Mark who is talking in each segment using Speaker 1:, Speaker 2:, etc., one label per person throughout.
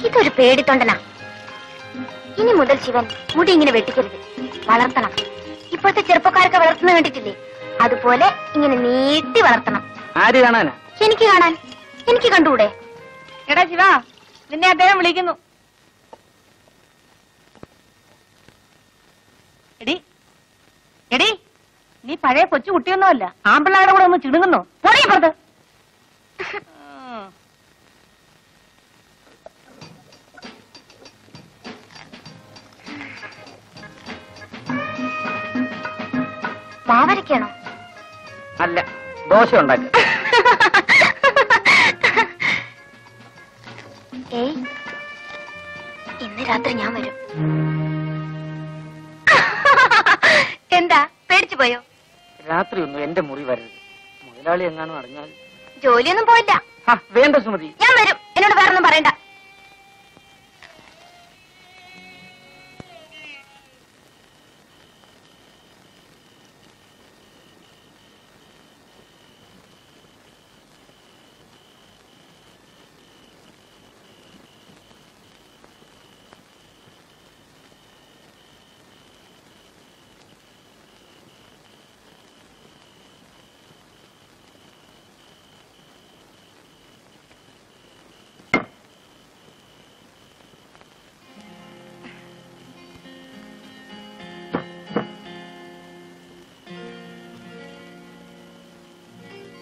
Speaker 1: ഇതൊരു പേടിത്തൊണ്ടനാ. ഇനി മുതൽ ശിവൻ മുടി ഇങ്ങനെ വെട്ടിക്കരുത്, വളർത്തണം. ഇപ്പോഴത്തെ ചെറുപ്പക്കാരൊക്കെ വളർത്തുന്ന കണ്ടിട്ടില്ലേ, അതുപോലെ ഇങ്ങനെ നീട്ടി വളർത്തണം.
Speaker 2: ആര് കാണാനാ?
Speaker 1: എനിക്ക് കാണാൻ. എനിക്ക് കണ്ടൂടെ?
Speaker 3: എടാ ശിവ, നിന്നെ അദ്ദേഹം വിളിക്കുന്നു. എടി എടി, നീ പഴയ കൊച്ചു കുട്ടിയൊന്നുമല്ല, ആമ്പിള്ളാരുടെ കൂടെ ഒന്ന് ചിണുങ്ങുന്നു. പോടീ പുറത്ത്.
Speaker 1: മാവരക്കാണോ?
Speaker 2: അല്ല, ദോശ ഉണ്ടാക്കുക.
Speaker 1: ഏയ്, ഇന്ന് രാത്രി ഞാൻ വരും. എന്താ പേടിച്ചു പോയോ?
Speaker 2: രാത്രി ഒന്നും എന്റെ മുറി വരരുത്. മുതലാളി എങ്ങാനും അറിഞ്ഞാൽ.
Speaker 1: ജോലിയൊന്നും പോയില്ല.
Speaker 2: വേണ്ട സുമതി,
Speaker 1: ഞാൻ വരും. എന്നോട് വേറൊന്നും പറയണ്ട.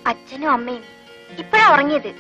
Speaker 1: അച്ഛനും അമ്മയും ഇപ്പഴാ ഉറങ്ങിയത്.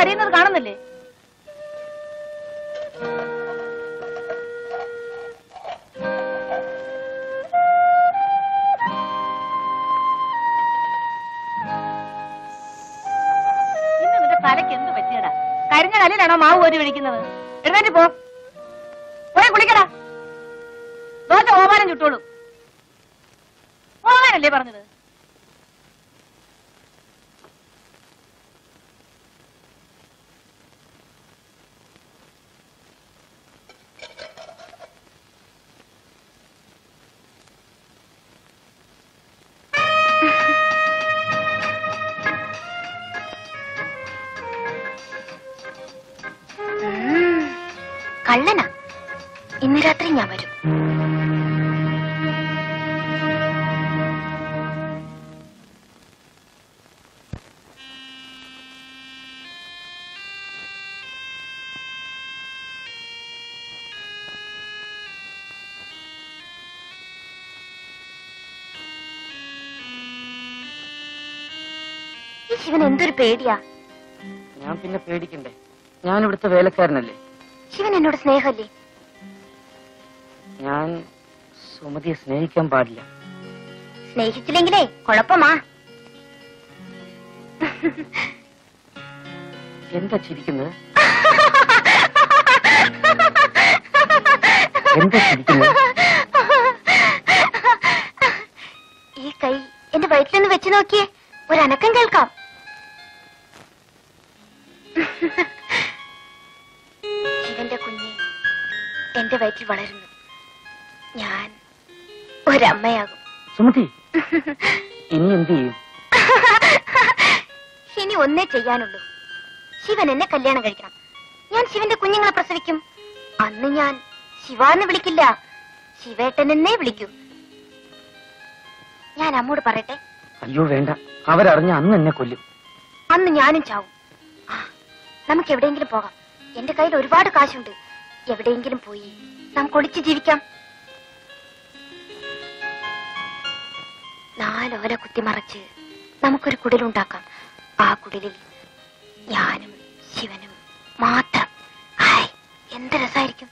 Speaker 3: കരയുന്നത് കാണുന്നില്ലേ? ഇന്ന് നിന്റെ തലയ്ക്ക് എന്ത് പറ്റിയടാ? കരിഞ്ഞ കല്ലിലാണോ മാവ് കോരി ഒഴിക്കുന്നത്? എഴുന്നേറ്റ് പോ, പോയി കുളിക്കടാ. ദോശ ഓമാനം ചുട്ടോളൂ. ഓമാനല്ലേ പറഞ്ഞത്?
Speaker 1: കള്ളനാ. ഇന്ന് രാത്രി ഞാൻ വരും. ഈ ശിവൻ എന്തൊരു പേടിയാ.
Speaker 2: ഞാൻ പിന്നെ പേടിക്കണ്ടേ? ഞാൻ ഇവിടുത്തെ വേലക്കാരനല്ലേ.
Speaker 1: ശിവൻ എന്നോട് സ്നേഹമല്ലേ?
Speaker 2: ഞാൻ സുമതിയെ സ്നേഹിക്കാൻ പാടില്ല.
Speaker 1: സ്നേഹിച്ചില്ലെങ്കിലേ കുഴപ്പമാ.
Speaker 2: എന്താ ചിരിക്കുന്നത്? എന്താ ചിരിക്കുന്നത്?
Speaker 1: ഈ കൈ എന്റെ വയറ്റിലൊന്ന് വെച്ച് നോക്കിയേ, ഒരനക്കം കേൾക്കാം. ശിവന്റെ കുഞ്ഞ് എന്റെ വയറ്റിൽ വളരുന്നു. ഞാൻ ഒരമ്മയാകും.
Speaker 2: സുമതി, ഇനി എന്ത് ചെയ്യും?
Speaker 1: ഇനി ഒന്നേ ചെയ്യാനുള്ളൂ. ശിവൻ എന്നെ കല്യാണം കഴിക്കണം. ഞാൻ ശിവന്റെ കുഞ്ഞുങ്ങളെ പ്രസവിക്കും. അന്ന് ഞാൻ ശിവാന്ന് വിളിക്കില്ല, ശിവേട്ടനെന്നേ വിളിക്കൂ. ഞാൻ അമ്മോട് പറയട്ടെ?
Speaker 2: അയ്യോ വേണ്ട, അവരറിഞ്ഞ അന്ന് എന്നെ കൊല്ലും.
Speaker 1: അന്ന് ഞാനും ചാവും. നമുക്ക് എവിടെയെങ്കിലും പോകാം. എന്റെ കയ്യിൽ ഒരുപാട് കാശുണ്ട്. എവിടെയെങ്കിലും പോയി നമുക്ക് ഒളിച്ച് ജീവിക്കാം. 4 ഓല കുത്തിമറച്ച് നമുക്കൊരു കുടിലുണ്ടാക്കാം. ആ കുടിലിൽ ഞാനും ശിവനും മാത്രം. ഹായ്, എന്ത് രസായിരിക്കും.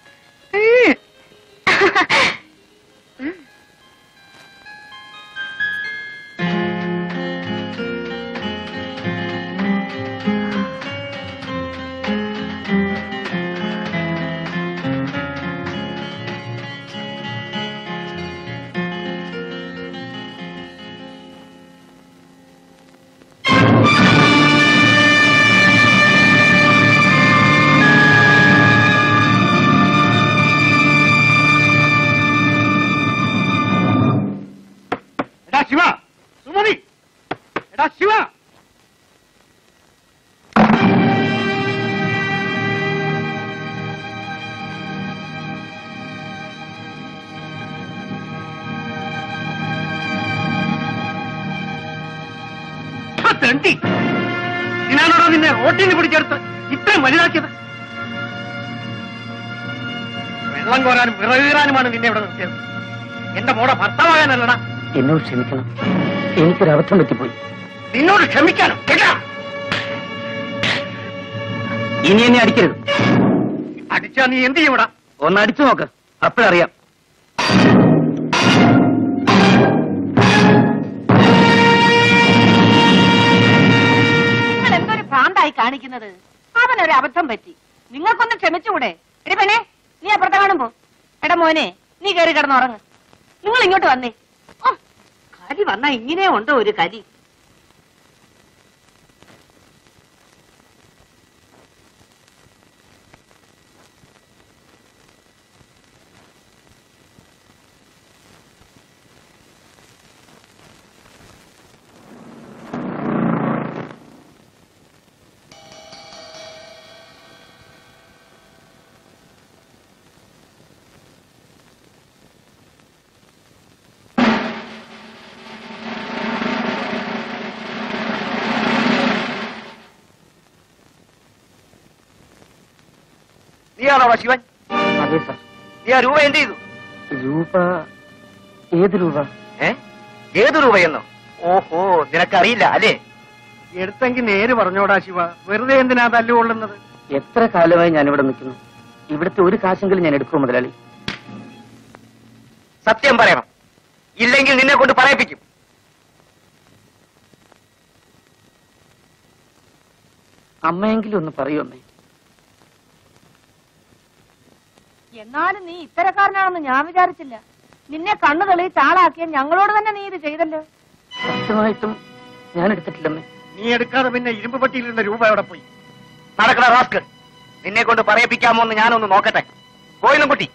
Speaker 4: ശിവ, സുമതി, എടാ ശിവ. തെണ്ടി, ഞാനോടോ നിന്നെ റോട്ടിന് പിടിച്ചെടുത്ത് ഇത്രയും വലുതാക്കിയത്. വെള്ളം കോരാനും വിറകീറാനുമാണ് നിന്നെ ഇവിടെ നിർത്തിയത്. എന്റെ മോടെ ഭർത്താവാകാനല്ലടാ.
Speaker 2: എന്നോട് ക്ഷമിക്കണം, എനിക്കൊരബദ്ധം പറ്റിപ്പോയി.
Speaker 4: നിന്നോട് ക്ഷമിക്കാനോ?
Speaker 2: ഇനി എന്നെ അടിക്കരുത്.
Speaker 4: അടിച്ചാ നീ എന്ത് ചെയ്യൂടാ?
Speaker 2: ഒന്ന് അടിച്ചു നോക്ക്, അപ്പോഴറിയാം.
Speaker 3: നിങ്ങൾ എന്തൊരു ഭ്രാന്തായി കാണിക്കുന്നത്? അവനൊരു അബദ്ധം പറ്റി, നിങ്ങൾക്കൊന്ന് ക്ഷമിച്ചുകൂടെ? എടി പെണ്ണെ, നീ അപ്പുറത്തെ കാണുമ്പോ. എടാ മോനെ, നീ കയറി കിടന്നുറങ്ങ്. നിങ്ങൾ ഇങ്ങോട്ട് വന്നേ. ഓ, കലി വന്നാ ഇങ്ങനെ ഉണ്ടോ ഒരു കലി?
Speaker 4: നീയാണോ ശിവൻ?
Speaker 2: അതെ സാർ.
Speaker 4: നീ ആ രൂപ എന്ത് ചെയ്തു?
Speaker 2: രൂപ? ഏത് രൂപ?
Speaker 4: ഏത് രൂപയെന്നോ? ഓഹോ, നിനക്കറിയില്ല അല്ലേ? എടുത്തെങ്കിൽ നേര് പറഞ്ഞോടാ ശിവ, വെറുതെ എന്തിനാ തല്ലുകൊള്ളുന്നത്?
Speaker 2: എത്ര കാലമായി ഞാനിവിടെ നിൽക്കുന്നു. ഇവിടുത്തെ ഒരു കാശെങ്കിലും ഞാൻ എടുക്കുമോ മുതലാളി?
Speaker 4: സത്യം പറയണം, ഇല്ലെങ്കിൽ നിന്നെ കൊണ്ട് പറയിപ്പിക്കും.
Speaker 2: അമ്മയെങ്കിലും ഒന്ന് പറയൂ അമ്മേ.
Speaker 3: എന്നാലും നീ ഇത്തരക്കാരനാണെന്ന് ഞാൻ വിചാരിച്ചില്ല. നിന്നെ കണ്ണു തെളിയിച്ച് ആളാക്കിയ ഞങ്ങളോട് തന്നെ നീ ഇത് ചെയ്തല്ലോ.
Speaker 2: സത്യമായിട്ടും ഞാൻ എടുത്തിട്ടില്ലമ്മേ.
Speaker 4: നീ എടുക്കാതെ പിന്നെ ഇരുമ്പ് പട്ടിയിലിരുന്ന രൂപ എവിടെ പോയി? നടക്കണ റാസ്കൽ, നിന്നെ കൊണ്ട് പറയിപ്പിക്കാമോ എന്ന് ഞാനൊന്ന് നോക്കട്ടെ. പോയിന്നും കുട്ടി.